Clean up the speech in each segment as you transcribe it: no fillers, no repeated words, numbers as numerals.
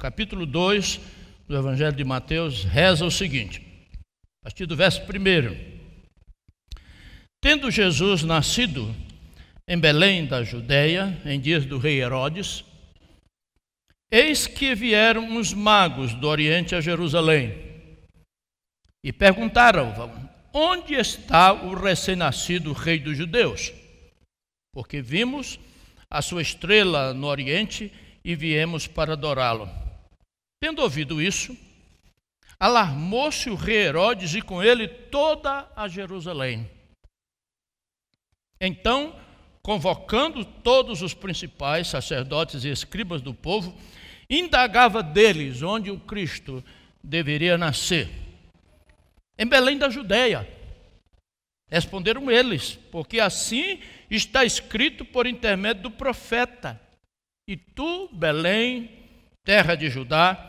capítulo 2 do Evangelho de Mateus, reza o seguinte, a partir do verso 1. Tendo Jesus nascido em Belém da Judeia, em dias do rei Herodes, eis que vieram uns magos do Oriente a Jerusalém e perguntaram: onde está o recém-nascido rei dos judeus? Porque vimos a sua estrela no Oriente e viemos para adorá-lo. Tendo ouvido isso, alarmou-se o rei Herodes e com ele toda a Jerusalém. Então, convocando todos os principais sacerdotes e escribas do povo, indagava deles onde o Cristo deveria nascer. Em Belém da Judeia. Responderam eles, porque assim está escrito por intermédio do profeta: e tu, Belém, terra de Judá,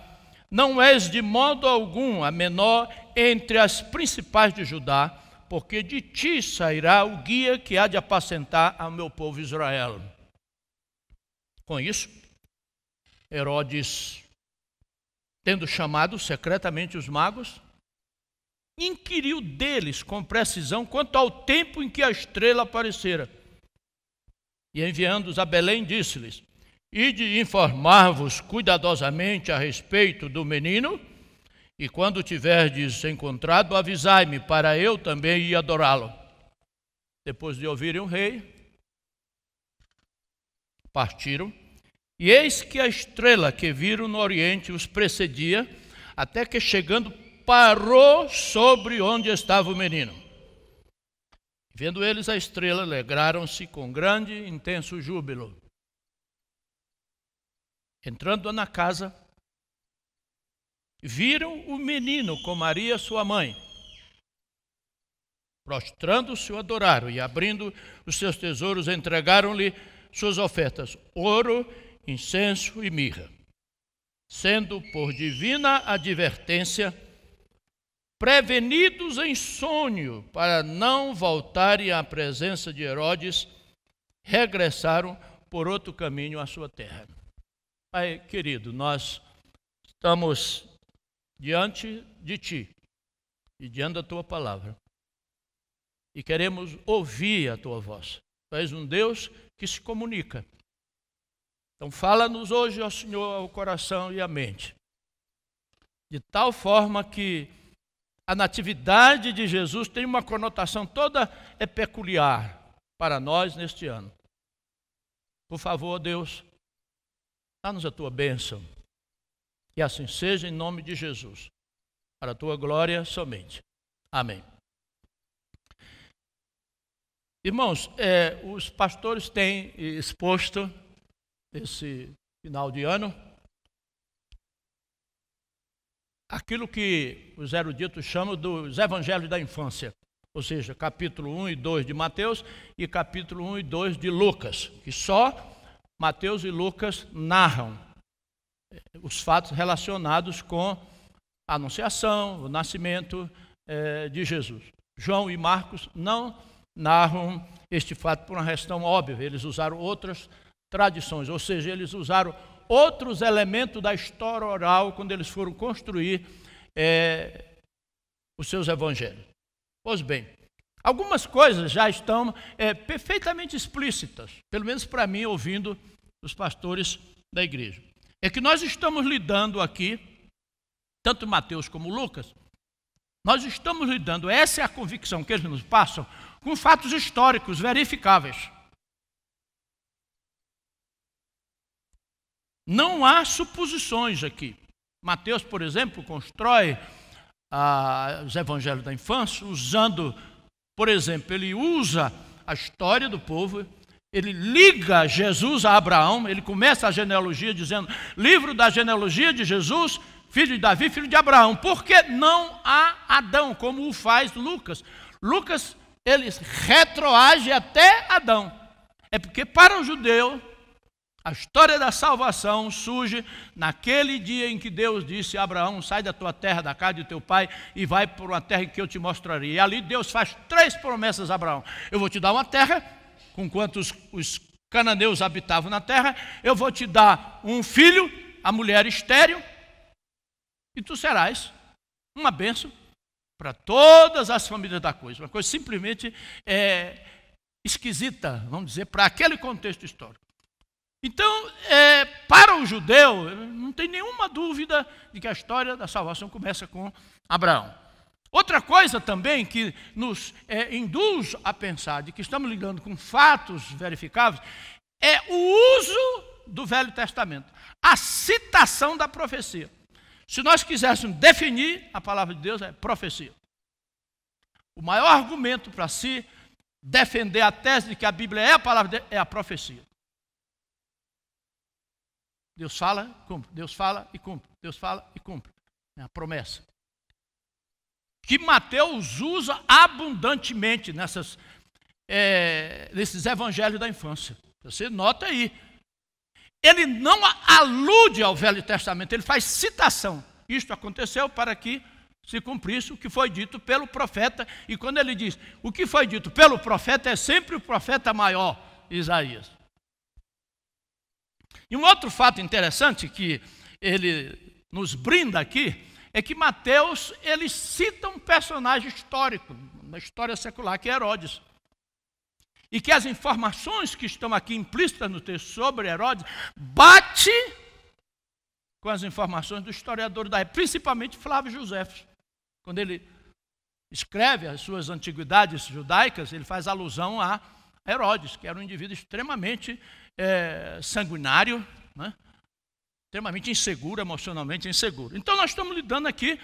não és de modo algum a menor entre as principais de Judá, porque de ti sairá o guia que há de apacentar ao meu povo Israel. Com isso, Herodes, tendo chamado secretamente os magos, inquiriu deles com precisão quanto ao tempo em que a estrela aparecera. E enviando-os a Belém, disse-lhes: ide informar-vos cuidadosamente a respeito do menino, e quando tiverdes encontrado, avisai-me, para eu também ir adorá-lo. Depois de ouvirem o rei, partiram, e eis que a estrela que viram no Oriente os precedia, até que chegando parou sobre onde estava o menino. Vendo eles a estrela, alegraram-se com grande e intenso júbilo. Entrando na casa, viram o menino com Maria, sua mãe. Prostrando-se, o adoraram e, abrindo os seus tesouros, entregaram-lhe suas ofertas: ouro, incenso e mirra. Sendo por divina advertência prevenidos em sonho para não voltarem à presença de Herodes, regressaram por outro caminho à sua terra. Pai querido, nós estamos diante de Ti e diante da Tua palavra e queremos ouvir a Tua voz. Tu és um Deus que se comunica. Então fala-nos hoje, ó Senhor, ao coração e à mente, de tal forma que a natividade de Jesus tem uma conotação toda peculiar para nós neste ano. Por favor, Deus, dá-nos a Tua bênção. E assim seja, em nome de Jesus. Para a Tua glória somente. Amém. Irmãos, os pastores têm exposto esse final de ano aquilo que os eruditos chamam dos evangelhos da infância, ou seja, capítulo 1 e 2 de Mateus e capítulo 1 e 2 de Lucas, que só Mateus e Lucas narram os fatos relacionados com a anunciação, o nascimento de Jesus. João e Marcos não narram este fato por uma questão óbvia, eles usaram outras tradições, ou seja, eles usaram outros elementos da história oral quando eles foram construir os seus evangelhos. Pois bem, algumas coisas já estão perfeitamente explícitas, pelo menos para mim, ouvindo os pastores da igreja. É que nós estamos lidando aqui, tanto Mateus como Lucas, nós estamos lidando, essa é a convicção que eles nos passam, com fatos históricos verificáveis. Não há suposições aqui. Mateus, por exemplo, constrói os evangelhos da infância usando, por exemplo, ele usa a história do povo, ele liga Jesus a Abraão, ele começa a genealogia dizendo, livro da genealogia de Jesus, filho de Davi, filho de Abraão. Porque não há Adão, como o faz Lucas. Lucas, ele retroage até Adão. É porque para o judeu, a história da salvação surge naquele dia em que Deus disse a Abraão, sai da tua terra, da casa de teu pai e vai para uma terra que eu te mostrarei. E ali Deus faz 3 promessas a Abraão. Eu vou te dar uma terra, com quantos os cananeus habitavam na terra, eu vou te dar um filho, a mulher estéril, e tu serás uma bênção para todas as famílias da coisa. Uma coisa simplesmente esquisita, vamos dizer, para aquele contexto histórico. Então, para o judeu, não tem nenhuma dúvida de que a história da salvação começa com Abraão. Outra coisa também que nos induz a pensar de que estamos lidando com fatos verificáveis é o uso do Velho Testamento, a citação da profecia. Se nós quiséssemos definir, a palavra de Deus é profecia. O maior argumento para se defender a tese de que a Bíblia é a palavra de Deus é a profecia. Deus fala, cumpre. Deus fala e cumpre. Deus fala e cumpre. É a promessa. Que Mateus usa abundantemente nesses evangelhos da infância. Você nota aí. Ele não alude ao Velho Testamento, ele faz citação. Isto aconteceu para que se cumprisse o que foi dito pelo profeta. E quando ele diz o que foi dito pelo profeta, é sempre o profeta maior, Isaías. E um outro fato interessante que ele nos brinda aqui é que Mateus, ele cita um personagem histórico, na história secular, que é Herodes. E que as informações que estão aqui implícitas no texto sobre Herodes bate com as informações do historiador da época, principalmente Flávio Josefo. Quando ele escreve as suas antiguidades judaicas, ele faz alusão a Herodes, que era um indivíduo extremamente sanguinário, né? Extremamente inseguro, emocionalmente inseguro. Então nós estamos lidando aqui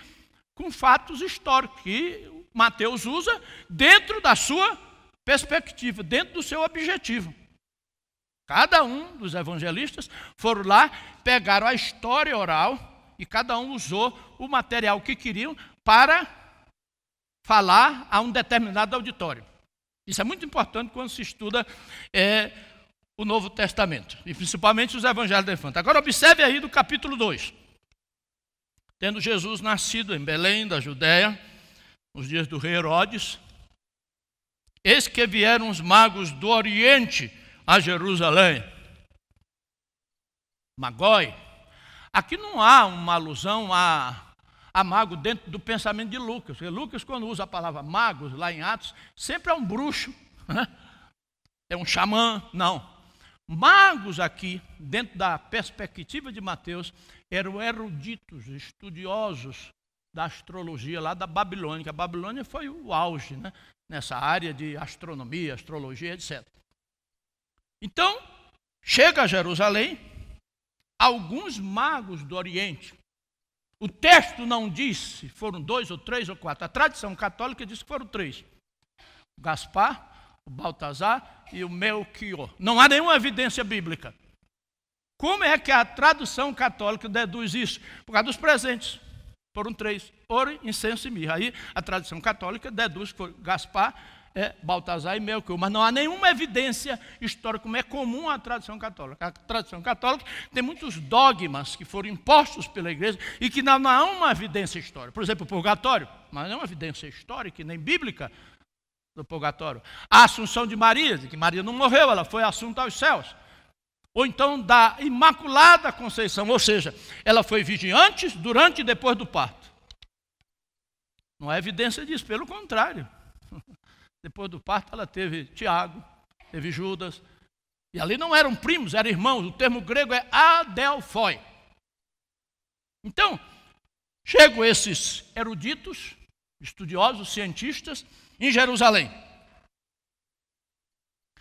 com fatos históricos que Mateus usa dentro da sua perspectiva, dentro do seu objetivo. Cada um dos evangelistas foram lá, pegaram a história oral e cada um usou o material que queriam para falar a um determinado auditório. Isso é muito importante quando se estuda o Novo Testamento, e principalmente os evangelhos da infância. Agora observe aí do capítulo 2. Tendo Jesus nascido em Belém, da Judéia, nos dias do rei Herodes, eis que vieram os magos do Oriente a Jerusalém. Magói. Aqui não há uma alusão a mago dentro do pensamento de Lucas. Porque Lucas, quando usa a palavra magos, lá em Atos, sempre é um bruxo, né? É um xamã. Não. Magos aqui, dentro da perspectiva de Mateus, eram eruditos, estudiosos da astrologia lá da Babilônia. A Babilônia foi o auge, né? Nessa área de astronomia, astrologia, etc. Então, chega a Jerusalém alguns magos do Oriente. O texto não diz se foram 2 ou 3 ou 4. A tradição católica diz que foram 3. O Gaspar, o Baltazar e o Melquior. Não há nenhuma evidência bíblica. Como é que a tradução católica deduz isso? Por causa dos presentes. Foram 3. Ouro, incenso e mirra. Aí a tradição católica deduz que foi Gaspar, Baltazar e Melquior. Mas não há nenhuma evidência histórica, como é comum à tradição católica. A tradição católica tem muitos dogmas que foram impostos pela igreja e que não há uma evidência histórica. Por exemplo, o purgatório. Mas não é uma evidência histórica, nem bíblica, do purgatório. A Assunção de Maria, de que Maria não morreu, ela foi assunta aos céus. Ou então da Imaculada Conceição, ou seja, ela foi virgem antes, durante e depois do parto. Não há evidência disso, pelo contrário. Depois do parto ela teve Tiago, teve Judas, e ali não eram primos, eram irmãos, o termo grego é adelphoi. Então, chegam esses eruditos, estudiosos, cientistas, em Jerusalém.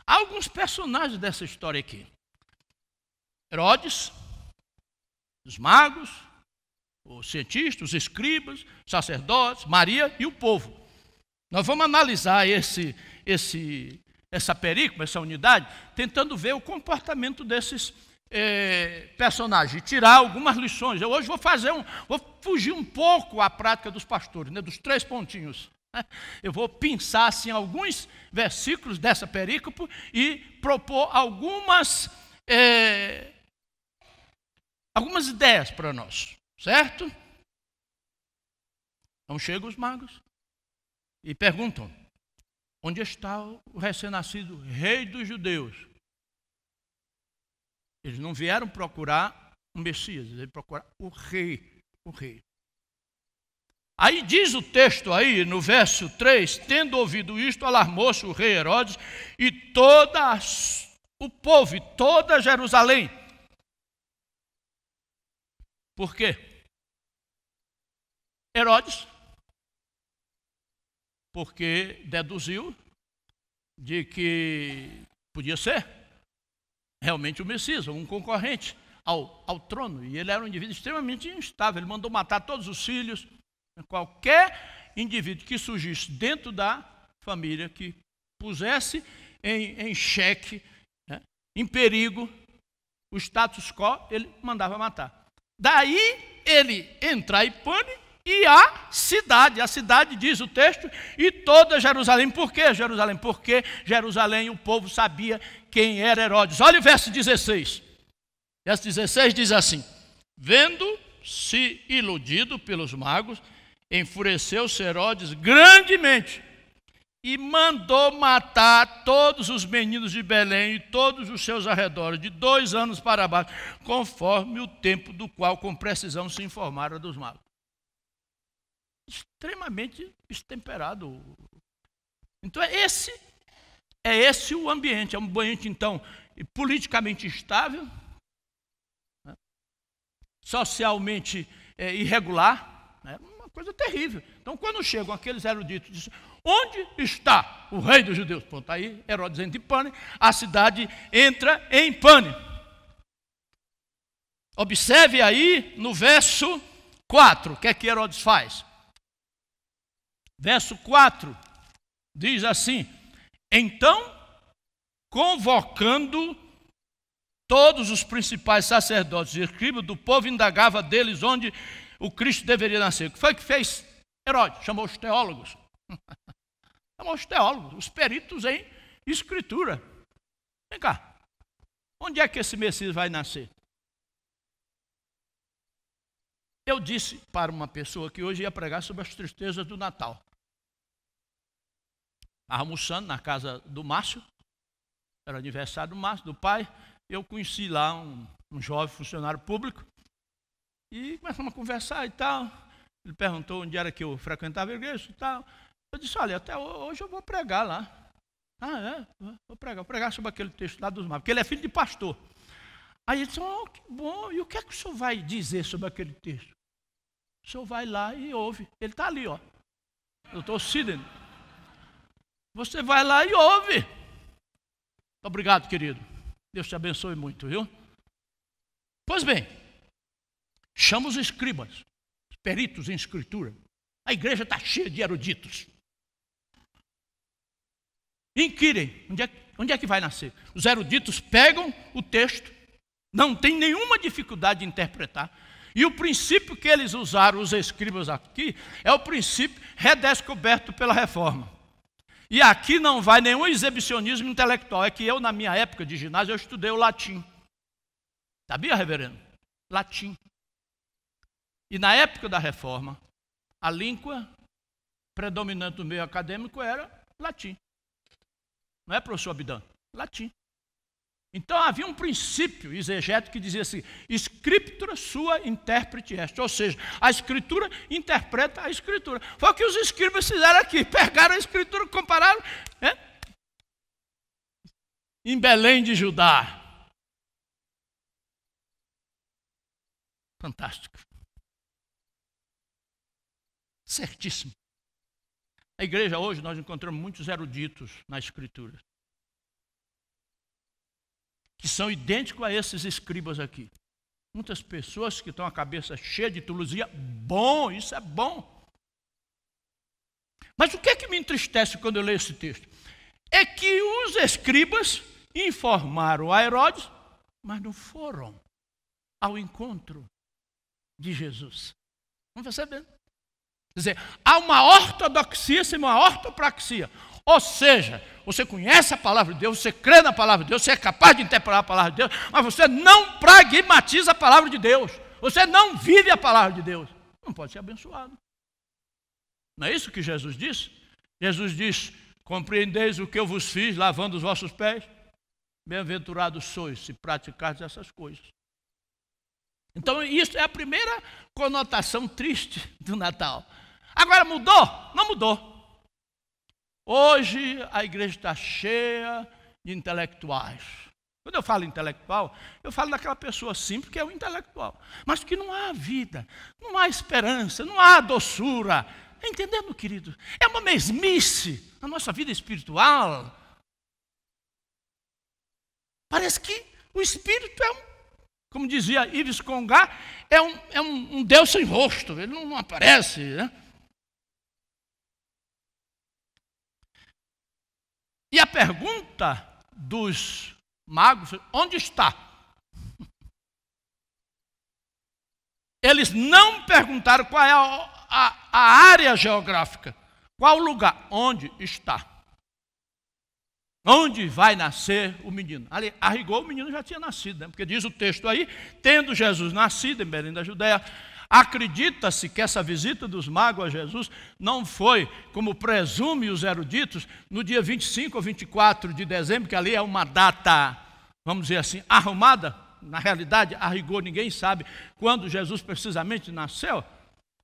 Há alguns personagens dessa história aqui. Herodes, os magos, os cientistas, os escribas, os sacerdotes, Maria e o povo. Nós vamos analisar essa perícope, essa unidade, tentando ver o comportamento desses personagens, e tirar algumas lições. Eu hoje vou fugir um pouco à prática dos pastores, né, dos 3 pontinhos. Eu vou pensar assim, alguns versículos dessa perícope e propor algumas ideias para nós, certo? Então chegam os magos e perguntam: onde está o recém-nascido rei dos judeus? Eles não vieram procurar um Messias, ele procura o rei, o rei. Aí diz o texto aí, no verso 3, tendo ouvido isto, alarmou-se o rei Herodes e todo o povo, e toda Jerusalém. Por quê? Herodes, porque deduziu de que podia ser realmente o Messias, um concorrente ao trono. E ele era um indivíduo extremamente instável, ele mandou matar todos os filhos. Qualquer indivíduo que surgisse dentro da família, que pusesse em xeque, né, em perigo, o status quo, ele mandava matar. Daí ele entra em pânico e a cidade diz o texto, e toda Jerusalém. Por que Jerusalém? Porque Jerusalém, o povo sabia quem era Herodes. Olha o verso 16. Verso 16 diz assim: vendo-se iludido pelos magos, enfureceu-se Herodes grandemente e mandou matar todos os meninos de Belém e todos os seus arredores, de 2 anos para baixo, conforme o tempo do qual com precisão se informaram dos magos. Extremamente destemperado. Então é esse o ambiente. É um ambiente, então, politicamente instável, né, socialmente irregular, né, uma coisa terrível. Então, quando chegam aqueles eruditos, dizem: onde está o rei dos judeus? Pronto, aí Herodes entra em pânico, a cidade entra em pânico. Observe aí no verso 4, o que é que Herodes faz? Verso 4 diz assim: então, convocando todos os principais sacerdotes e escribas do povo, indagava deles onde o Cristo deveria nascer. O que foi que fez Herodes? Chamou os teólogos. Chamou os teólogos, os peritos em escritura. Vem cá, onde é que esse Messias vai nascer? Eu disse para uma pessoa que hoje ia pregar sobre as tristezas do Natal. Almoçando na casa do Márcio, era aniversário do Márcio, do pai. Eu conheci lá um jovem funcionário público e começamos a conversar e tal. Ele perguntou onde era que eu frequentava a igreja e tal. Eu disse: olha, até hoje eu vou pregar lá. Ah, é? Vou pregar sobre aquele texto lá dos magos, porque ele é filho de pastor. Aí ele disse: oh, que bom, e o que é que o senhor vai dizer sobre aquele texto? O senhor vai lá e ouve. Ele está ali, ó. Doutor Sidney. Você vai lá e ouve. Obrigado, querido. Deus te abençoe muito, viu? Pois bem, chama os escribas, os peritos em escritura. A igreja está cheia de eruditos. Inquirem, onde é que vai nascer? Os eruditos pegam o texto, não tem nenhuma dificuldade de interpretar. E o princípio que eles usaram, os escribas aqui, é o princípio redescoberto pela reforma. E aqui não vai nenhum exibicionismo intelectual. É que eu, na minha época de ginásio, eu estudei o latim. Sabia, reverendo? Latim. E na época da reforma, a língua predominante do meio acadêmico era latim. Não é, professor Abidã? Latim. Então havia um princípio exegético que dizia assim: scriptura sua interprete est, ou seja, a escritura interpreta a escritura. Foi o que os escribas fizeram aqui, pegaram a escritura, compararam, né? Em Belém de Judá. Fantástico. Certíssimo. Na igreja hoje nós encontramos muitos eruditos na escritura, que são idênticos a esses escribas aqui. Muitas pessoas que estão a cabeça cheia de teologia. Bom, isso é bom. Mas o que é que me entristece quando eu leio esse texto? É que os escribas informaram a Herodes, mas não foram ao encontro de Jesus. Vamos perceber? Quer dizer, há uma ortodoxia sem uma ortopraxia. Ou seja, você conhece a palavra de Deus, você crê na palavra de Deus, você é capaz de interpretar a palavra de Deus, mas você não pragmatiza a palavra de Deus. Você não vive a palavra de Deus. Não pode ser abençoado. Não é isso que Jesus disse? Jesus disse: compreendeis o que eu vos fiz, lavando os vossos pés? Bem-aventurados sois, se praticardes essas coisas. Então, isso é a primeira conotação triste do Natal. Agora, mudou? Não mudou. Hoje, a igreja está cheia de intelectuais. Quando eu falo intelectual, eu falo daquela pessoa simples que é o intelectual. Mas que não há vida, não há esperança, não há doçura. Está entendendo, querido? É uma mesmice na nossa vida espiritual. Parece que o espírito é como dizia Yves Congar, é um Deus sem rosto, ele não aparece, né? E a pergunta dos magos, onde está? Eles não perguntaram qual é a área geográfica, qual o lugar, onde está. Onde vai nascer o menino? Ali, a rigor, o menino já tinha nascido, né? Porque diz o texto aí, tendo Jesus nascido em Belém da Judéia, acredita-se que essa visita dos magos a Jesus não foi, como presumem os eruditos, no dia 25 ou 24 de dezembro, que ali é uma data, vamos dizer assim, arrumada. Na realidade, a rigor, ninguém sabe quando Jesus precisamente nasceu.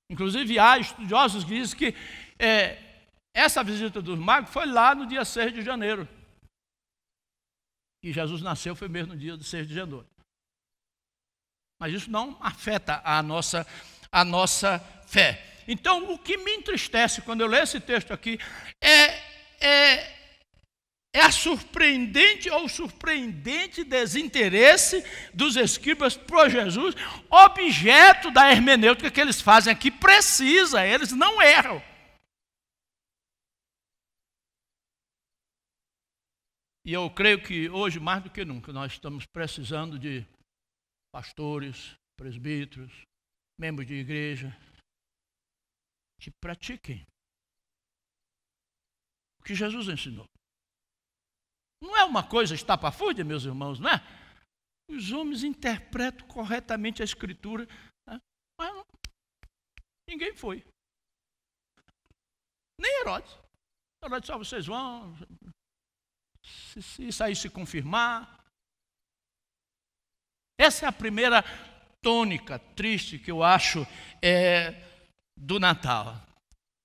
Inclusive, há estudiosos que dizem que essa visita dos magos foi lá no dia 6 de janeiro. E Jesus nasceu foi mesmo no dia de 6 de janeiro. Mas isso não afeta a nossa fé. Então, o que me entristece quando eu leio esse texto aqui é a surpreendente desinteresse dos escribas por Jesus, objeto da hermenêutica que eles fazem aqui, precisa, eles não erram. E eu creio que hoje, mais do que nunca, nós estamos precisando de pastores, presbíteros, membros de igreja, que pratiquem o que Jesus ensinou. Não é uma coisa estapafúrdia, meus irmãos, não é? Os homens interpretam corretamente a Escritura, né? Mas não, ninguém foi. Nem Herodes. Herodes só vocês vão... Se isso aí se confirmar. Essa é a primeira tônica triste que eu acho do Natal.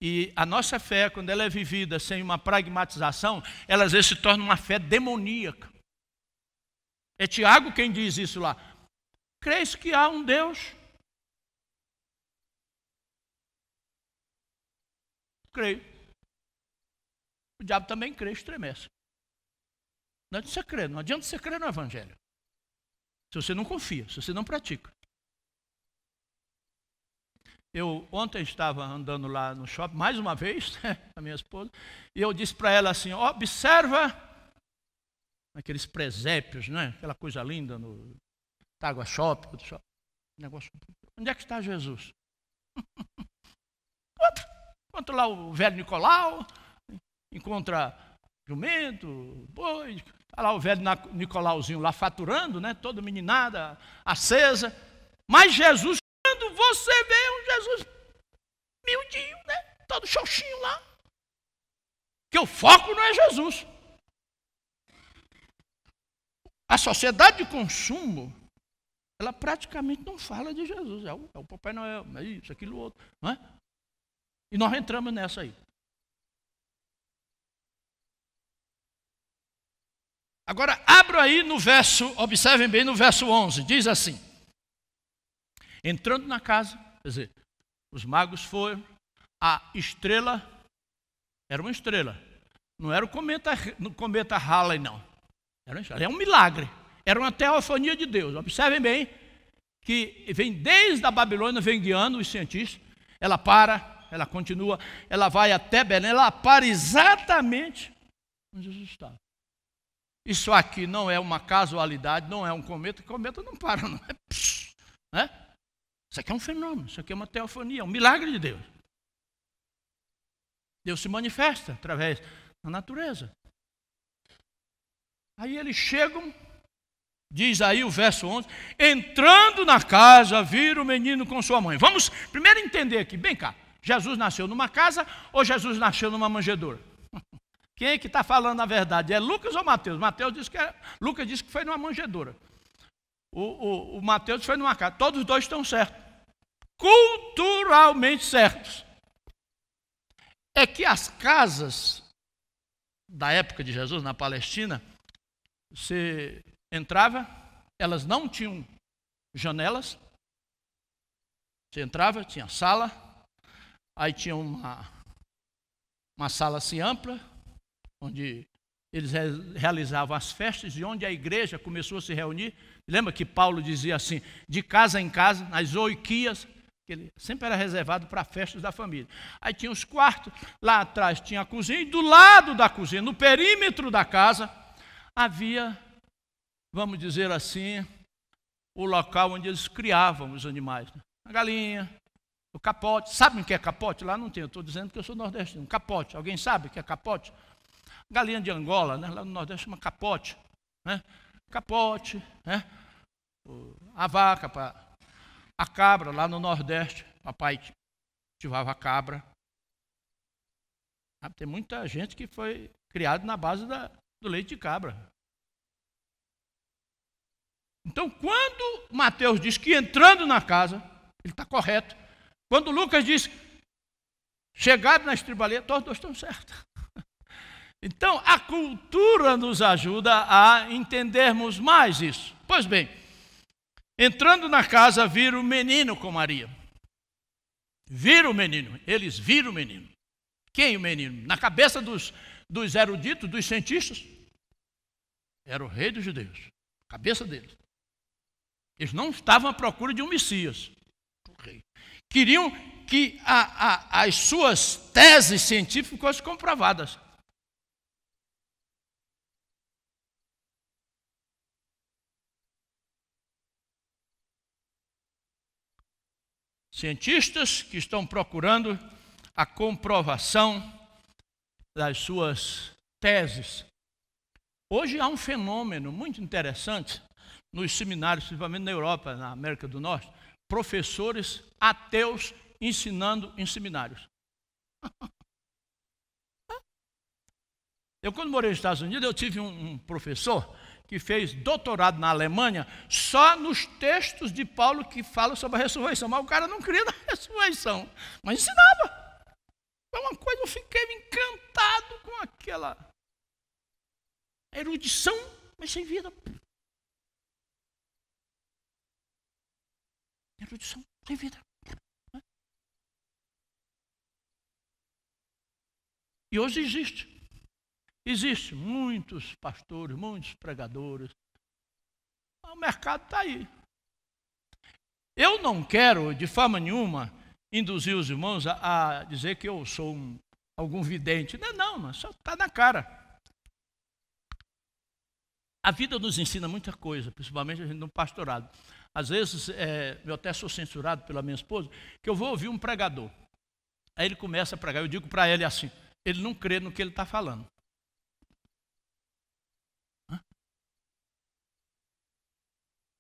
E a nossa fé, quando ela é vivida sem uma pragmatização, ela às vezes se torna uma fé demoníaca. É Tiago quem diz isso lá. Crês que há um Deus? Creio. O diabo também crê, estremece. Não adianta você crer no Evangelho. Se você não confia, se você não pratica. Eu ontem estava andando lá no shopping, mais uma vez, com a minha esposa, e eu disse para ela assim, observa aqueles presépios, né? Aquela coisa linda no Tágua Shopping, negócio. Onde é que está Jesus? Encontra lá o velho Nicolau, encontra jumento, boi, está lá o velho Nicolauzinho lá faturando, né? Toda meninada, acesa. Mas Jesus, quando você vê um Jesus miudinho, né? Todo xoxinho lá. Porque o foco não é Jesus. A sociedade de consumo, ela praticamente não fala de Jesus. É o Papai Noel, é isso, aquilo, outro. Não é? E nós entramos nessa aí. Agora, abro aí no verso, observem bem no verso 11, diz assim. Entrando na casa, quer dizer, os magos foram, a estrela, era uma estrela, não era o cometa Halley, não. Era um milagre, era uma teofania de Deus. Observem bem que vem desde a Babilônia, vem guiando os cientistas, ela para, ela continua, ela vai até Belém, ela para exatamente onde Jesus estava. Isso aqui não é uma casualidade, não é um cometa, o cometa não para, não é? Né? Isso aqui é um fenômeno, isso aqui é uma teofania, um milagre de Deus. Deus se manifesta através da natureza. Aí eles chegam, diz aí o verso 11, entrando na casa, viram o menino com sua mãe. Vamos primeiro entender aqui, bem cá, Jesus nasceu numa casa ou Jesus nasceu numa manjedoura? Quem é que está falando a verdade? É Lucas ou Mateus? Lucas disse que foi numa manjedoura. o Mateus foi numa casa. Todos os dois estão certos. Culturalmente certos. É que as casas da época de Jesus, na Palestina, você entrava, elas não tinham janelas. Você entrava, tinha sala, aí tinha uma sala assim ampla, onde eles realizavam as festas e onde a igreja começou a se reunir. Lembra que Paulo dizia assim, de casa em casa, nas oiquias, que ele sempre era reservado para festas da família. Aí tinha os quartos, lá atrás tinha a cozinha, e do lado da cozinha, no perímetro da casa, havia, vamos dizer assim, o local onde eles criavam os animais. A galinha, o capote. Sabem o que é capote? Lá não tem, eu estou dizendo que eu sou nordestino. Capote, alguém sabe o que é capote? Galinha de Angola, né? Lá no Nordeste chama capote. Né? Capote, né? A vaca, a cabra, lá no Nordeste, papai cultivava a cabra. Tem muita gente que foi criada na base do leite de cabra. Então, quando Mateus diz que entrando na casa, ele está correto. Quando Lucas diz, chegado na estribalia, todos dois estão certos. Então, a cultura nos ajuda a entendermos mais isso. Pois bem, entrando na casa, viram o menino com Maria. Viram o menino, eles viram o menino. Quem o menino? Na cabeça dos eruditos, dos cientistas, era o rei dos judeus. Cabeça deles. Eles não estavam à procura de um Messias. Queriam que as suas teses científicas fossem comprovadas. Cientistas que estão procurando a comprovação das suas teses. Hoje há um fenômeno muito interessante nos seminários, principalmente na Europa, na América do Norte, professores ateus ensinando em seminários. Eu, quando morei nos Estados Unidos, eu tive um professor que fez doutorado na Alemanha só nos textos de Paulo que falam sobre a ressurreição. Mas o cara não cria na ressurreição, mas ensinava. Foi uma coisa, eu fiquei encantado com aquela erudição, mas sem vida. Erudição sem vida. E hoje existe. Existem muitos pastores, muitos pregadores. O mercado está aí. Eu não quero, de forma nenhuma, induzir os irmãos a dizer que eu sou algum vidente. Não, só está na cara. A vida nos ensina muita coisa, principalmente a gente no pastorado. Às vezes, eu até sou censurado pela minha esposa, que eu vou ouvir um pregador. Aí ele começa a pregar, eu digo para ele assim, ele não crê no que ele está falando.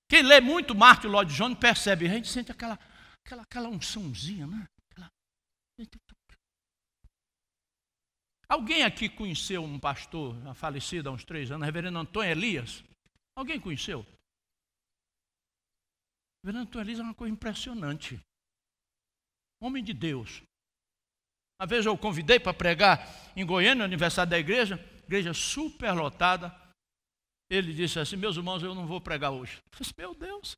Quem lê muito Martin Lloyd Jones percebe, a gente sente aquela unçãozinha, né? Alguém aqui conheceu um pastor falecido há uns 3 anos, reverendo Antônio Elias? Alguém conheceu? O reverendo Antônio Elias é uma coisa impressionante. Homem de Deus. Uma vez eu o convidei para pregar em Goiânia, no aniversário da igreja superlotada. Ele disse assim, meus irmãos, eu não vou pregar hoje. Eu disse, meu Deus,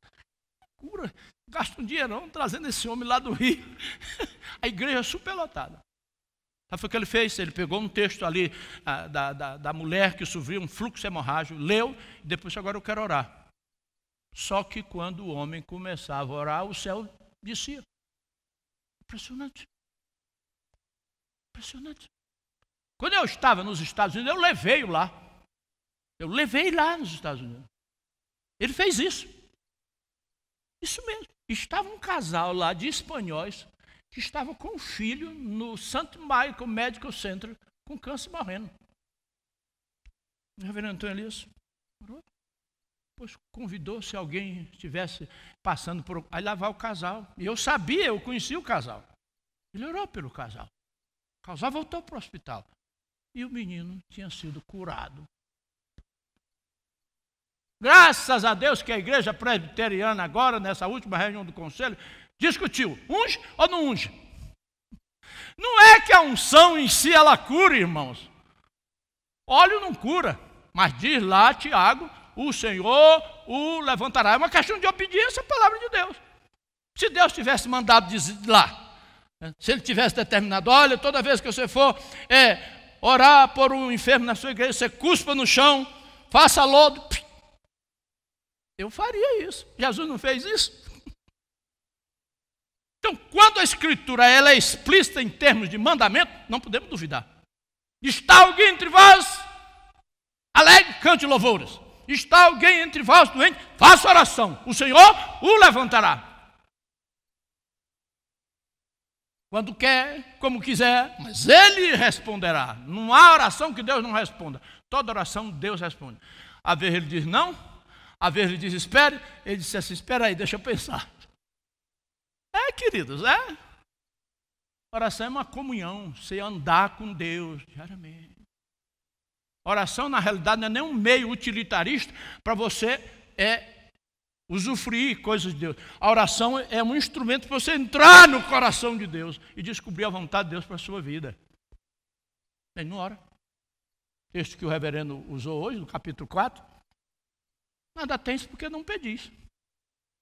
cura, gasta um dinheirão trazendo esse homem lá do Rio. A igreja superlotada. Sabe o que ele fez? Ele pegou um texto ali da mulher que sofreu um fluxo hemorrágico, leu, e depois agora eu quero orar. Só que quando o homem começava a orar, o céu descia. Impressionante. Impressionante. Quando eu estava nos Estados Unidos, eu levei-o lá. Eu levei lá nos Estados Unidos. Ele fez isso. Isso mesmo. Estava um casal lá de espanhóis que estava com um filho no St. Michael Medical Center com câncer morrendo. O reverendo Antônio Elias orou. Depois convidou se alguém estivesse passando por... Aí lá vai o casal. E eu sabia, eu conhecia o casal. Ele orou pelo casal. O casal voltou para o hospital. E o menino tinha sido curado. Graças a Deus que a igreja presbiteriana agora, nessa última reunião do conselho, discutiu, unge ou não unge? Não é que a unção em si ela cura, irmãos. Óleo não cura, mas diz lá Tiago, o Senhor o levantará. É uma questão de obediência à palavra de Deus. Se Deus tivesse mandado dizer lá, se ele tivesse determinado, olha, toda vez que você for orar por um enfermo na sua igreja, você cuspa no chão, faça lodo, eu faria isso. Jesus não fez isso? Então, quando a Escritura ela é explícita em termos de mandamento, não podemos duvidar. Está alguém entre vós? Alegre, cante louvores. Está alguém entre vós doente? Faça oração. O Senhor o levantará. Quando quer, como quiser, mas Ele responderá. Não há oração que Deus não responda. Toda oração Deus responde. Às vezes Ele diz não, às vezes Ele diz espere. Ele disse assim, espera aí, deixa eu pensar. Queridos, oração é uma comunhão, você andar com Deus diariamente. Oração, na realidade, não é nem um meio utilitarista para você usufruir coisas de Deus. A oração é um instrumento para você entrar no coração de Deus e descobrir a vontade de Deus para a sua vida. Bem, não ora. Texto que o reverendo usou hoje, no capítulo 4. Nada tens porque não pedis.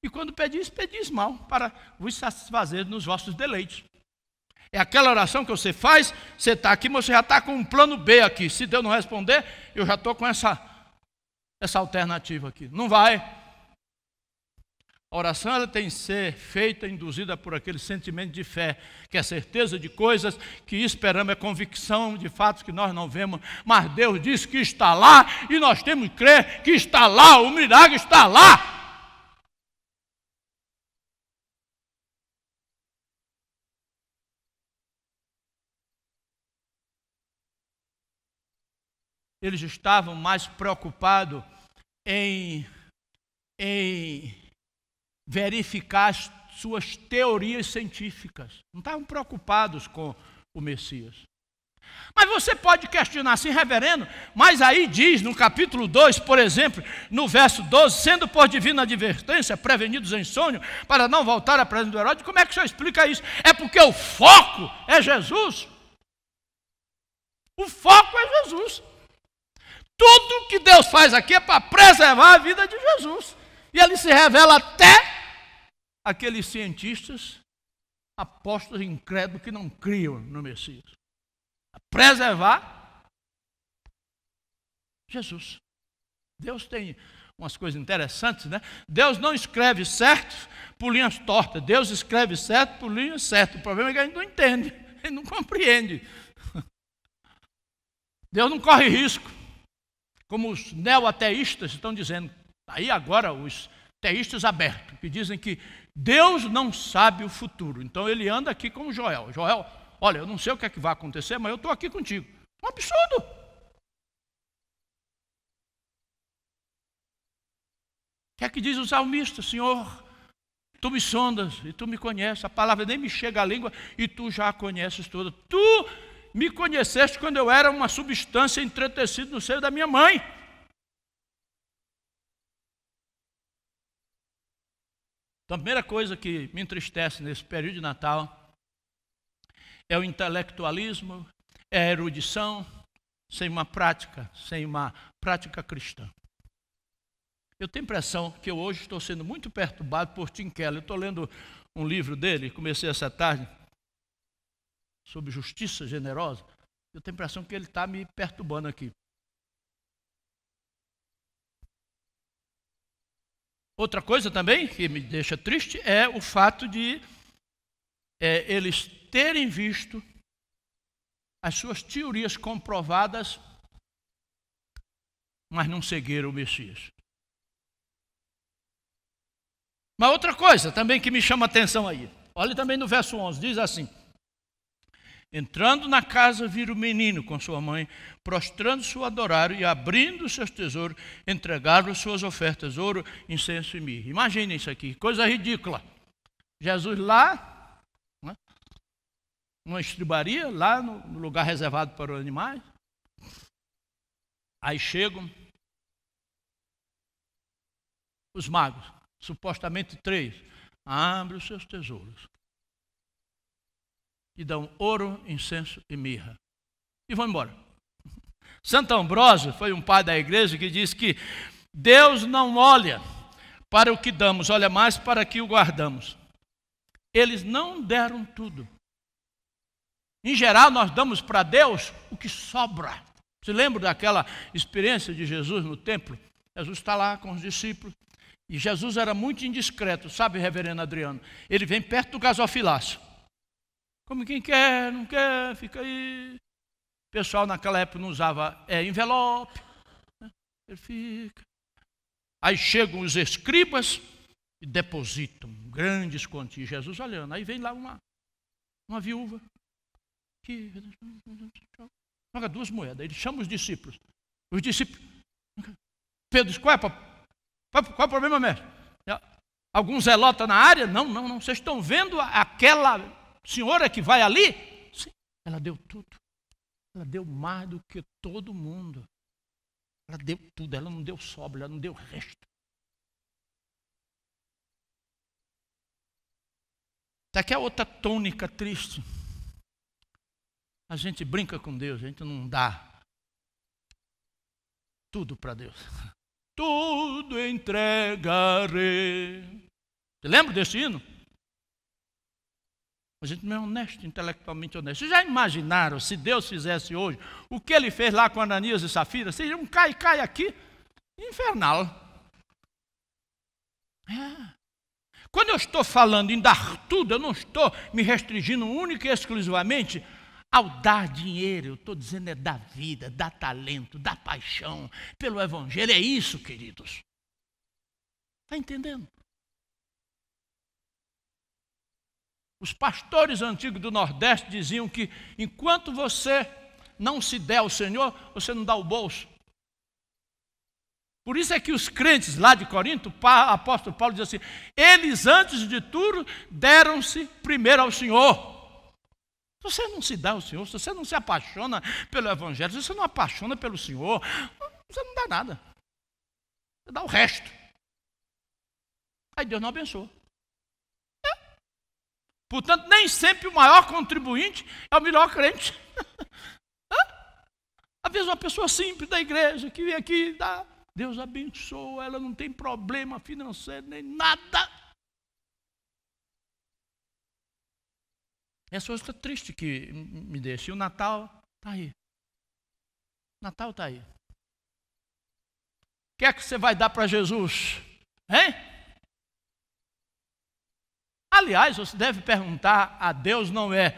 E quando pedis, pedis mal, para vos satisfazer nos vossos deleites. É aquela oração que você faz, você está aqui, mas você já está com um plano B aqui. Se Deus não responder, eu já estou com essa alternativa aqui. Não vai. A oração ela tem que ser feita, induzida por aquele sentimento de fé, que é certeza de coisas que esperamos, é convicção de fatos que nós não vemos, mas Deus disse que está lá, e nós temos que crer que está lá, o milagre está lá. Eles estavam mais preocupados em verificar as suas teorias científicas. Não estavam preocupados com o Messias. Mas você pode questionar assim, reverendo, mas aí diz no capítulo 2, por exemplo, no verso 12, sendo por divina advertência, prevenidos em sonho, para não voltar à presença do Herodes, como é que o senhor explica isso? É porque o foco é Jesus. O foco é Jesus. Tudo que Deus faz aqui é para preservar a vida de Jesus. E ele se revela até aqueles cientistas, apóstolos incrédulos que não criam no Messias. A preservar Jesus. Deus tem umas coisas interessantes, né? Deus não escreve certo por linhas tortas. Deus escreve certo por linhas certas. O problema é que a gente não entende, ele não compreende. Deus não corre risco. Como os neo-ateístas estão dizendo, aí agora os teístas abertos, que dizem que Deus não sabe o futuro. Então ele anda aqui como Joel. Joel, olha, eu não sei o que é que vai acontecer, mas eu estou aqui contigo. Um absurdo. O que é que diz o salmista? Senhor, tu me sondas e tu me conheces. A palavra nem me chega à língua e tu já a conheces toda. Tu me conheceste quando eu era uma substância entretecida no seio da minha mãe. Então, a primeira coisa que me entristece nesse período de Natal é o intelectualismo, é a erudição, sem uma prática cristã. Eu tenho a impressão que eu hoje estou sendo muito perturbado por Tim Keller. Eu estou lendo um livro dele, comecei essa tarde, sobre justiça generosa. Eu tenho a impressão que ele está me perturbando aqui. Outra coisa também que me deixa triste é o fato de eles terem visto as suas teorias comprovadas, mas não seguiram o Messias. Uma outra coisa também que me chama a atenção aí. Olha também no verso 11, diz assim: entrando na casa, viram o menino com sua mãe, prostrando-se o adoraram e abrindo seus tesouros, entregaram suas ofertas, ouro, incenso e mirra. Imaginem isso aqui, coisa ridícula. Jesus lá, né, numa estribaria, lá no lugar reservado para os animais. Aí chegam os magos, supostamente 3, abre os seus tesouros e dão ouro, incenso e mirra e vão embora. Santo Ambrósio foi um pai da igreja que disse que Deus não olha para o que damos, olha mais para o que o guardamos. Eles não deram tudo. Em geral, nós damos para Deus o que sobra. Você lembra daquela experiência de Jesus no templo? Jesus está lá com os discípulos e Jesus era muito indiscreto, sabe, reverendo Adriano? Ele vem perto do gasofilácio. Como quem quer, não quer, fica aí. O pessoal naquela época não usava envelope. Né? Ele fica. Aí chegam os escribas e depositam grandes quantias. Jesus olhando. Aí vem lá uma viúva. Que joga 2 moedas. Ele chama os discípulos. Os discípulos. Pedro, qual é o problema, mestre? Algum zelota na área? Não. Vocês estão vendo aquela senhora que vai ali? Sim, ela deu tudo. Ela deu mais do que todo mundo. Ela deu tudo, ela não deu sobra, ela não deu resto. Isso aqui é outra tônica triste. A gente brinca com Deus, a gente não dá tudo para Deus. Tudo entregarei. Você lembra desse hino? A gente não é honesto, intelectualmente honesto. Vocês já imaginaram se Deus fizesse hoje o que ele fez lá com Ananias e Safira? Seria um cai aqui, infernal. Quando eu estou falando em dar tudo, eu não estou me restringindo única e exclusivamente ao dar dinheiro. Eu estou dizendo é dar vida, dar talento, dar paixão pelo Evangelho. É isso, queridos. Está entendendo? Os pastores antigos do Nordeste diziam que enquanto você não se der ao Senhor, você não dá o bolso. Por isso é que os crentes lá de Corinto, o apóstolo Paulo diz assim, eles antes de tudo deram-se primeiro ao Senhor. Se você não se dá ao Senhor, se você não se apaixona pelo Evangelho, se você não apaixona pelo Senhor, você não dá nada. Você dá o resto. Aí Deus não abençoa. Portanto, nem sempre o maior contribuinte é o melhor crente. Às vezes uma pessoa simples da igreja que vem aqui, dá, Deus abençoa, ela não tem problema financeiro nem nada. Essa coisa triste que me deixa. E o Natal está aí. O Natal está aí. O que é que você vai dar para Jesus? Hein? Aliás, você deve perguntar a Deus, não é,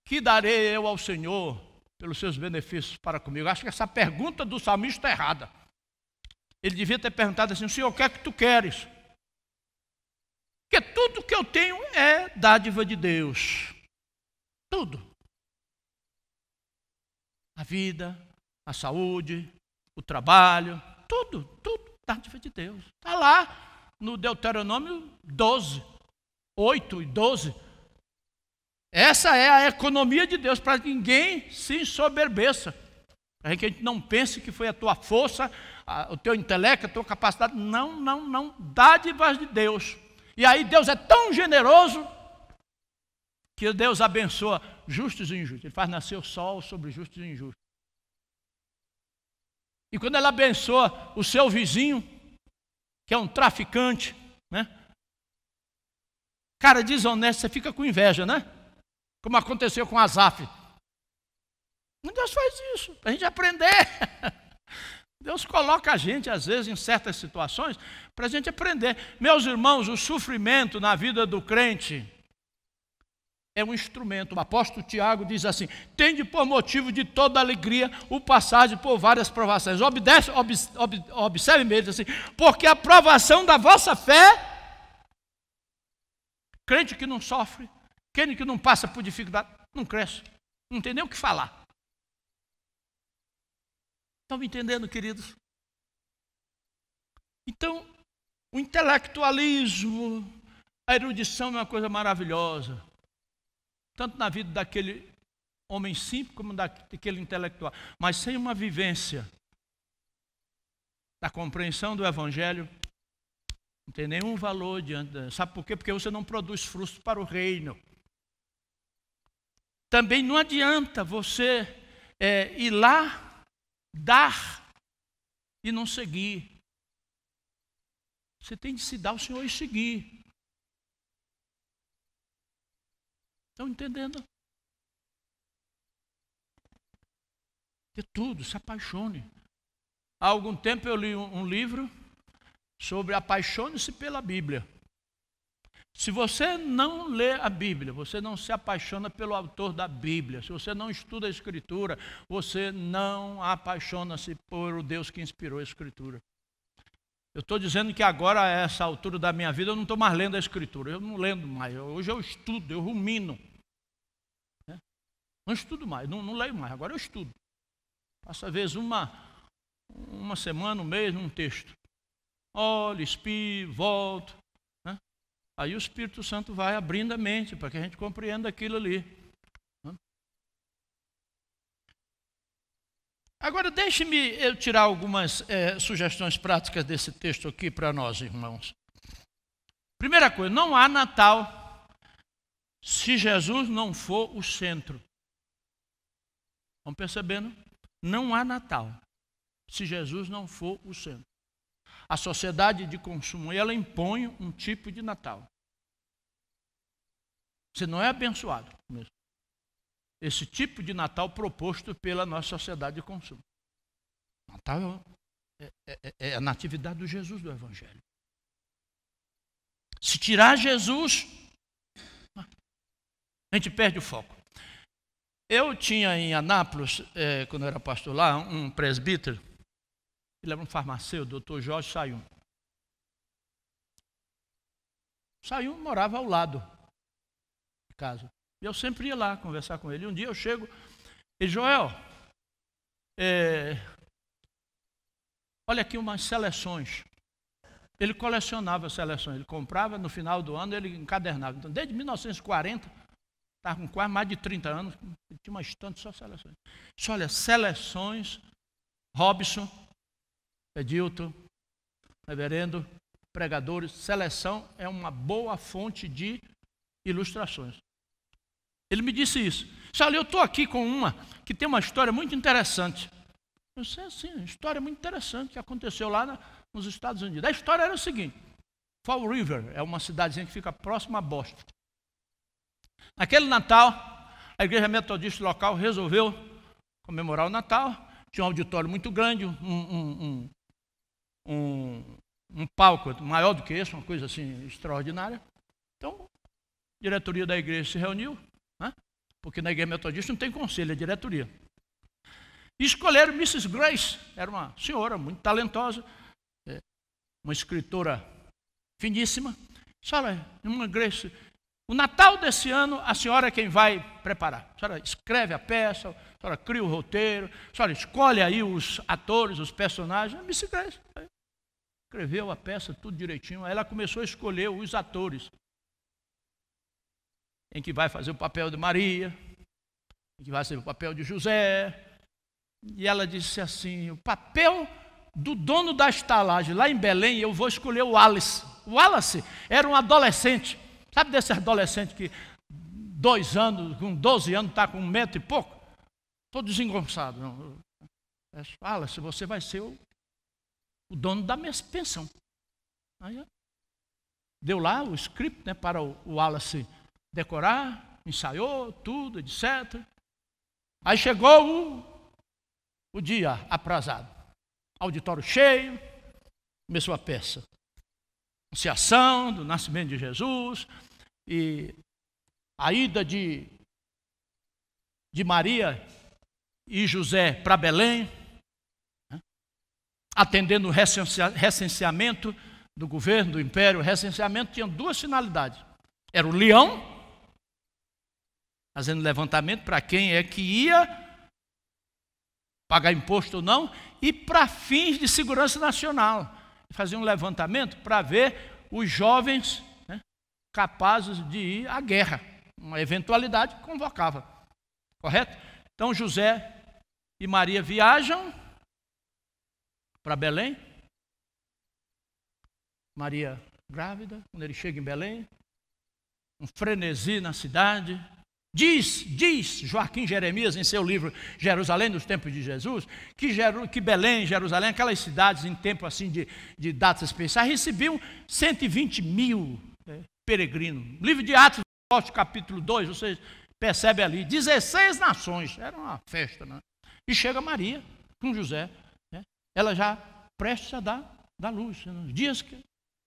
que darei eu ao Senhor pelos seus benefícios para comigo? Acho que essa pergunta do salmista é errada. Ele devia ter perguntado assim, Senhor, o que é que tu queres? Porque tudo que eu tenho é dádiva de Deus. Tudo. A vida, a saúde, o trabalho, tudo, dádiva de Deus. Está lá no Deuteronômio 12. 8 e 12. Essa é a economia de Deus, para que ninguém se ensoberbeça. Para que a gente não pense que foi a tua força, o teu intelecto, a tua capacidade. Não. Dádivas de Deus. E aí Deus é tão generoso que Deus abençoa justos e injustos. Ele faz nascer o sol sobre justos e injustos. E quando ele abençoa o seu vizinho, que é um traficante, né? Cara desonesto, você fica com inveja, né? Como aconteceu com Asaf. Deus faz isso, para a gente aprender. Deus coloca a gente, às vezes, em certas situações, para a gente aprender. Meus irmãos, o sofrimento na vida do crente é um instrumento. O apóstolo Tiago diz assim, tende por motivo de toda alegria o passagem por várias provações. Observe mesmo assim, porque a provação da vossa fé... Crente que não sofre, crente que não passa por dificuldade, não cresce, não tem nem o que falar. Estão me entendendo, queridos? Então, o intelectualismo, a erudição é uma coisa maravilhosa, tanto na vida daquele homem simples como daquele intelectual, mas sem uma vivência da compreensão do Evangelho, Não tem nenhum valor diante. Sabe por quê? Porque você não produz frutos para o reino. Também não adianta você ir lá, dar e não seguir. Você tem de se dar ao Senhor e seguir. Estão entendendo? De tudo, se apaixone. Há algum tempo eu li um livro sobre apaixone-se pela Bíblia. Se você não lê a Bíblia, você não se apaixona pelo autor da Bíblia. Se você não estuda a Escritura, você não apaixona-se por o Deus que inspirou a Escritura. Eu estou dizendo que agora, a essa altura da minha vida, eu não estou mais lendo a Escritura. Eu não lendo mais. Hoje eu estudo, eu rumino. Não estudo mais, não leio mais. Agora eu estudo. Passo às vezes uma semana, um mês, num texto. Olho, espio, volto. Aí o Espírito Santo vai abrindo a mente para que a gente compreenda aquilo ali. Agora, deixe-me eu tirar algumas sugestões práticas desse texto aqui para nós, irmãos. Primeira coisa, não há Natal se Jesus não for o centro. Estão percebendo? Não há Natal se Jesus não for o centro. A sociedade de consumo, ela impõe um tipo de Natal. Você não é abençoado mesmo. Esse tipo de Natal proposto pela nossa sociedade de consumo. Natal é a natividade do Jesus do Evangelho. Se tirar Jesus, a gente perde o foco. Eu tinha em Anápolis, quando eu era pastor lá, um presbítero. Ele era um farmacêutico, o doutor Jorge Sayum. Sayum morava ao lado de casa. E eu sempre ia lá conversar com ele. Um dia eu chego e Joel, olha aqui umas seleções. Ele colecionava seleções. Ele comprava, no final do ano ele encadernava. Então, desde 1940, estava com quase mais de 30 anos, ele tinha uma estante só seleções. Disse, olha, seleções, Robson, Edilton, reverendo, pregadores, seleção é uma boa fonte de ilustrações. Ele me disse isso. Disse, olha, eu estou aqui com uma que tem uma história muito interessante. Eu sei assim, uma história muito interessante que aconteceu lá nos Estados Unidos. A história era o seguinte, Fall River é uma cidadezinha que fica próxima a Boston. Naquele Natal, a igreja metodista local resolveu comemorar o Natal. Tinha um auditório muito grande, um palco maior do que esse, uma coisa assim extraordinária. Então, a diretoria da igreja se reuniu, porque na igreja metodista não tem conselho, é diretoria. E escolheram Mrs. Grace, era uma senhora muito talentosa, uma escritora finíssima. Senhora, irmã Grace, o Natal desse ano, a senhora é quem vai preparar. A senhora escreve a peça, a senhora cria o roteiro, a senhora escolhe aí os atores, os personagens. A Mrs. Grace escreveu a peça, tudo direitinho. Aí ela começou a escolher os atores. Em que vai fazer o papel de Maria, em que vai fazer o papel de José. E ela disse assim, o papel do dono da estalagem lá em Belém, eu vou escolher o Wallace. O Wallace era um adolescente. Sabe desse adolescente que 2 anos, com 12 anos, está com 1 metro e pouco? Todo desengonçado. Wallace, você vai ser o dono da minha pensão. Aí, deu lá o script, para o Wallace decorar, ensaiou tudo, etc. Aí chegou o dia aprazado. Auditório cheio, começou a peça. Anunciação do nascimento de Jesus e a ida de Maria e José para Belém, atendendo o recenseamento do governo, do império. O recenseamento tinha 2 finalidades. Era o leão, fazendo levantamento para quem é que ia pagar imposto ou não, e para fins de segurança nacional. Fazia um levantamento para ver os jovens capazes de ir à guerra. Uma eventualidade que convocava. Correto? Então José e Maria viajam para Belém. Maria grávida, quando ele chega em Belém, um frenesi na cidade. Diz Joaquim Jeremias em seu livro Jerusalém dos Tempos de Jesus, que Belém, Jerusalém, aquelas cidades em tempo assim de datas especiais, recebiam 120 mil peregrinos. Livro de Atos, capítulo 2, vocês percebem ali, 16 nações, era uma festa, né? E chega Maria com José, né? Ela já prestes a dar luz, nos dias que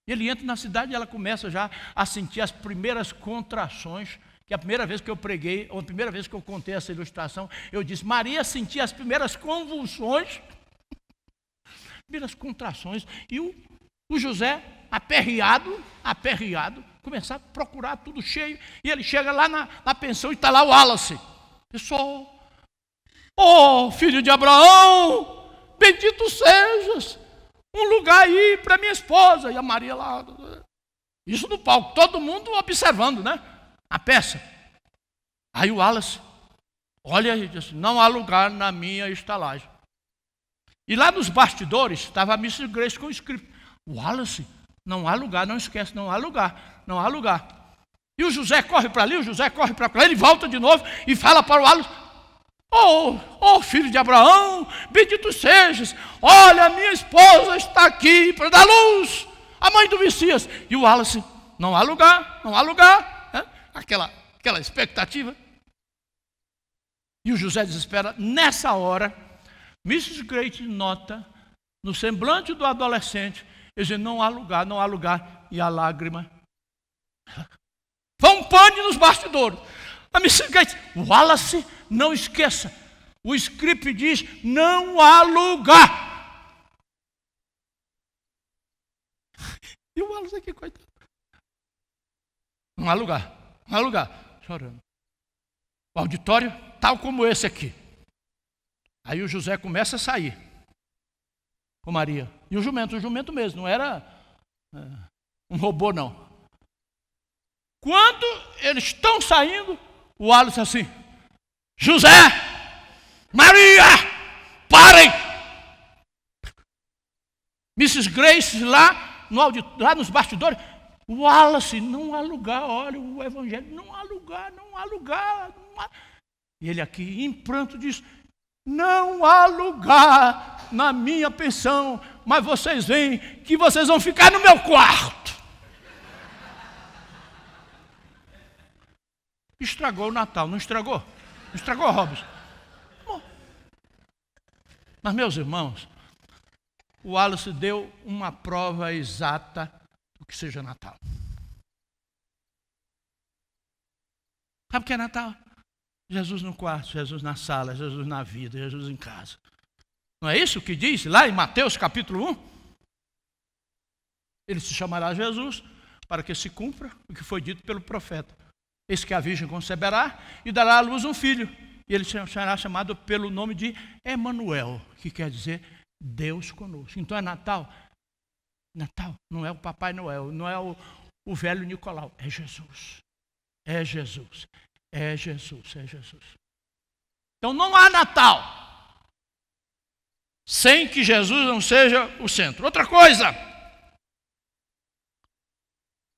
ele entra na cidade e ela começa já a sentir as primeiras contrações. Que a primeira vez que eu preguei, ou a primeira vez que eu contei essa ilustração, eu disse, Maria sentia as primeiras convulsões, primeiras contrações, e o José, aperreado, começar a procurar tudo cheio, e ele chega lá na pensão e está lá o Wallace. Pessoal, filho de Abraão, bendito sejas, um lugar aí para minha esposa. E a Maria lá, isso no palco, todo mundo observando, né? A peça. Aí o Wallace olha e diz, não há lugar na minha estalagem. E lá nos bastidores estava a Mrs. Grace com o script. Wallace, não há lugar, não esquece, não há lugar. E o José corre para ali, o José corre para lá, ele volta de novo e fala para o Wallace, filho de Abraão, bendito sejas, olha, minha esposa está aqui para dar luz, a mãe do Messias. E o Wallace, não há lugar. Aquela expectativa. E o José desespera. Nessa hora, Mrs. Grace nota no semblante do adolescente, ele diz, não há lugar, e a lágrima. Foi um pane nos bastidores. A Mrs. Grace, Wallace, não esqueça, o script diz, não há lugar. E o Wallace aqui, coitado. Não há lugar, chorando. O auditório, tal como esse aqui. Aí o José começa a sair com Maria. E o jumento mesmo, não era um robô, não. Quando eles estão saindo, o Alice assim, José, Maria, parem! Mrs. Grace lá nos bastidores, Wallace, não há lugar, olha o evangelho, não há lugar. E ele aqui em pranto diz, não há lugar na minha pensão, mas vocês veem que vocês vão ficar no meu quarto. Estragou o Natal, não estragou? Não estragou, Robson? Mas, meus irmãos, o Wallace deu uma prova exata do que seja Natal. Sabe o que é Natal? Jesus no quarto, Jesus na sala, Jesus na vida, Jesus em casa. Não é isso que diz lá em Mateus capítulo 1? Ele se chamará Jesus para que se cumpra o que foi dito pelo profeta. Eis que a virgem conceberá e dará à luz um filho. E ele será chamado pelo nome de Emanuel, que quer dizer Deus conosco. Então é Natal. Natal não é o Papai Noel, não é o velho Nicolau, é Jesus. É Jesus. É Jesus, é Jesus. Então não há Natal sem que Jesus não seja o centro. Outra coisa,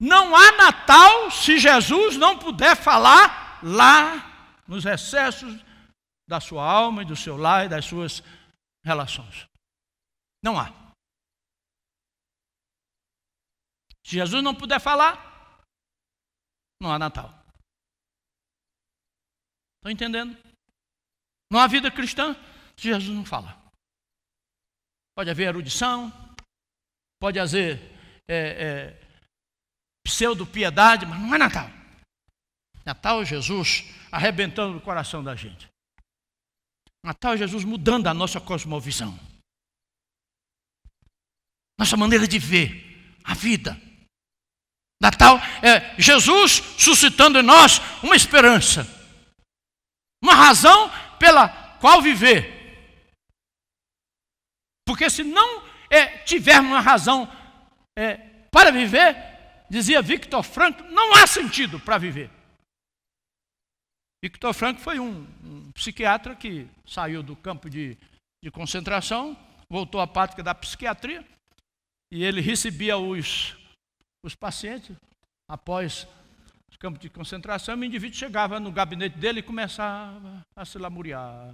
não há Natal se Jesus não puder falar lá nos recessos da sua alma e do seu lar e das suas relações. Não há. Se Jesus não puder falar, não há Natal. Estão entendendo? Não há vida cristã se Jesus não fala. Pode haver erudição, pode haver pseudo-piedade, mas não é Natal. Natal é Jesus arrebentando o coração da gente. Natal é Jesus mudando a nossa cosmovisão. Nossa maneira de ver a vida. Natal é Jesus suscitando em nós uma esperança. Uma razão pela qual viver. Porque se não tivermos uma razão para viver, dizia Viktor Frankl, não há sentido para viver. Viktor Frankl foi um psiquiatra que saiu do campo de concentração, voltou à prática da psiquiatria, e ele recebia os os pacientes, após os campos de concentração, o indivíduo chegava no gabinete dele e começava a se lamuriar.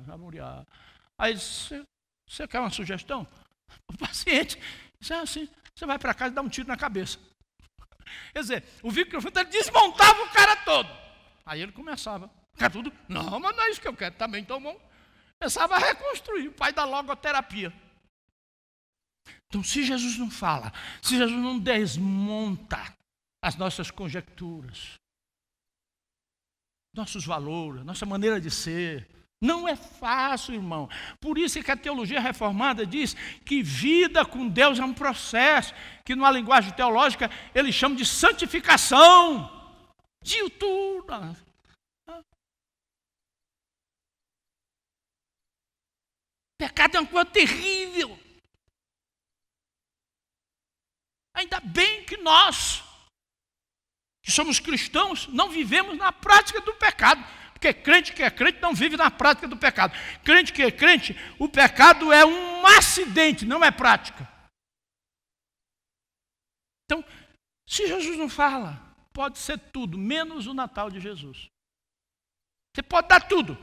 Aí você quer uma sugestão? O paciente disse assim, você vai para casa e dá um tiro na cabeça. Quer dizer, o microfone desmontava o cara todo. Aí ele começava, quer tudo? Não, mas não é isso que eu quero, também tão bom. Começava a reconstruir, o pai da logoterapia. Então, se Jesus não fala, se Jesus não desmonta as nossas conjecturas, nossos valores, nossa maneira de ser, não é fácil, irmão. Por isso é que a teologia reformada diz que vida com Deus é um processo, que numa linguagem teológica eles chamam de santificação. Diuturna. Pecado é uma coisa terrível. Ainda bem que nós, que somos cristãos, não vivemos na prática do pecado. Porque crente que é crente não vive na prática do pecado. Crente que é crente, o pecado é um acidente, não é prática. Então, se Jesus não fala, pode ser tudo, menos o Natal de Jesus. Você pode dar tudo.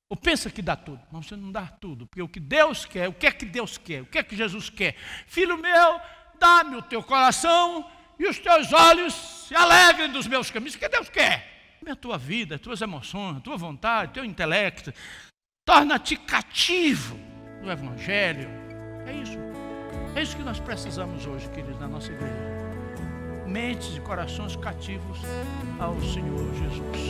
Ou pensa que dá tudo, mas você não dá tudo, porque o que Deus quer, o que é que Deus quer, o que é que Jesus quer? Filho meu, dá-me o teu coração e os teus olhos se alegrem dos meus caminhos. O que Deus quer? A tua vida, as tuas emoções, a tua vontade, o teu intelecto. Torna-te cativo do Evangelho. É isso. É isso que nós precisamos hoje, queridos, na nossa igreja. Mentes e corações cativos ao Senhor Jesus.